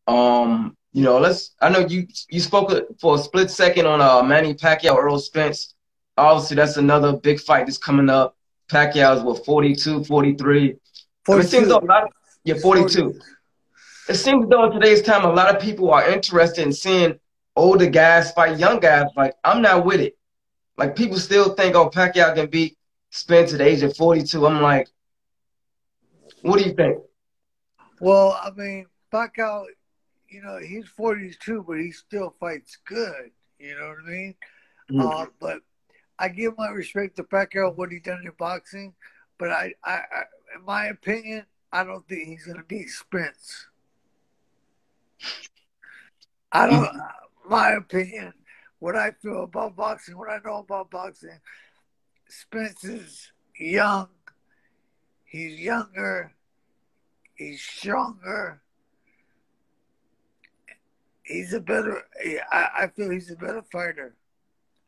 You know, I know you spoke for a split second on Manny Pacquiao, Earl Spence. Obviously, that's another big fight that's coming up. Pacquiao's what, 42, 43. I mean, it seems though 42. a lot. Yeah, 40. 42. It seems though in today's time, a lot of people are interested in seeing older guys fight young guys. Like, I'm not with it. Like, people still think, oh, Pacquiao can beat Spence at the age of 42. I'm like, what do you think? Well, I mean, Pacquiao, he's 42, but he still fights good. You know what I mean? Mhm. But I give my respect to Pacquiao what he done in boxing, but in my opinion, I don't think he's gonna beat Spence. I don't. You- My opinion, what I feel about boxing, what I know about boxing, Spence is young. He's younger. He's stronger. He's a better. I feel he's a better fighter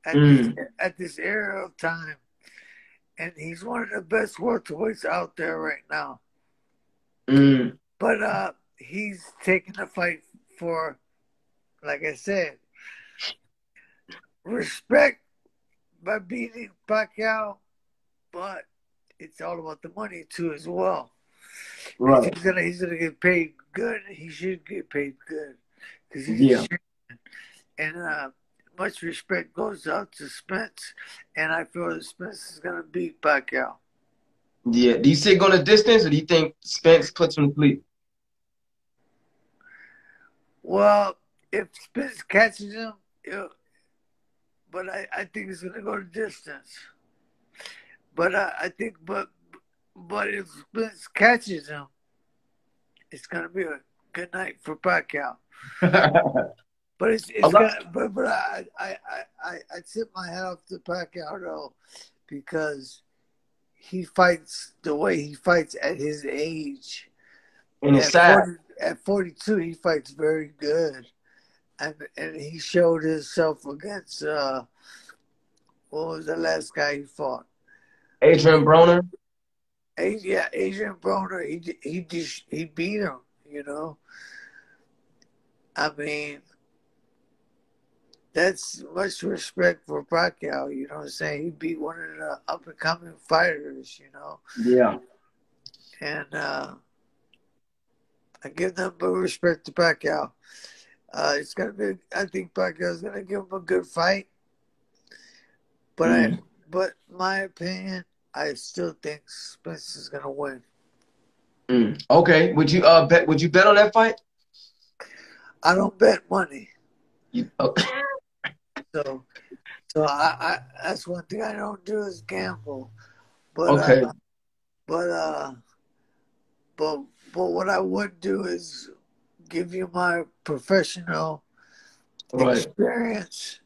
at this mm, at this era of time, and he's one of the best welterweights out there right now. mm, But he's taking the fight for, like I said, respect by beating Pacquiao, but it's all about the money too as well. Because right. he's gonna get paid good. He should get paid good because he's a Yeah. champion. And much respect goes out to Spence, and I feel that Spence is gonna beat Pacquiao. Yeah. Do you see it going the distance, or do you think Spence puts him to sleep? Well, if Spence catches him, but I think it's gonna go to distance. But I think, but if Spence catches him, it's gonna be a good night for Pacquiao. But A it's lot. gonna but I tip my hat off to Pacquiao though, because he fights the way he fights at his age. And it's sad. At 42, he fights very good, and he showed himself against what was the last guy he fought? Adrian Broner. Yeah, Adrian Broner. He beat him. You know, I mean, that's much respect for Pacquiao. You know what I'm saying? He beat one of the up and coming fighters. You know, Yeah. and I give them more respect to Pacquiao. It's gonna be. I think Pacquiao's gonna give him a good fight, but Mm. my opinion, I still think Spence is gonna win. Mm. Okay. Would you bet on that fight? I don't bet money, Oh, so that's one thing I don't do is gamble. But okay. but uh, but but what I would do is give you my professional Right. experience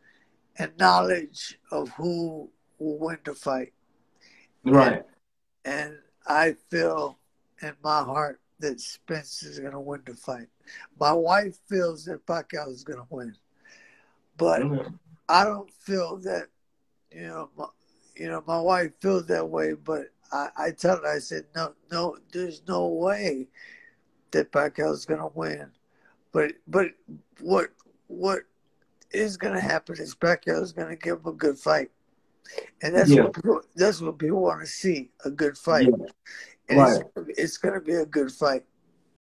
and knowledge of who will win the fight. And Right. and I feel in my heart that Spence is going to win the fight. My wife feels that Pacquiao is going to win, but Mm. I don't feel that. My wife feels that way, but I tell her, I said, no, there's no way that Pacquiao is going to win. But what what is going to happen is Pacquiao is going to give him a good fight, and Yeah. that's what people want to see, a good fight, Yeah. and Right. it's going to be a good fight.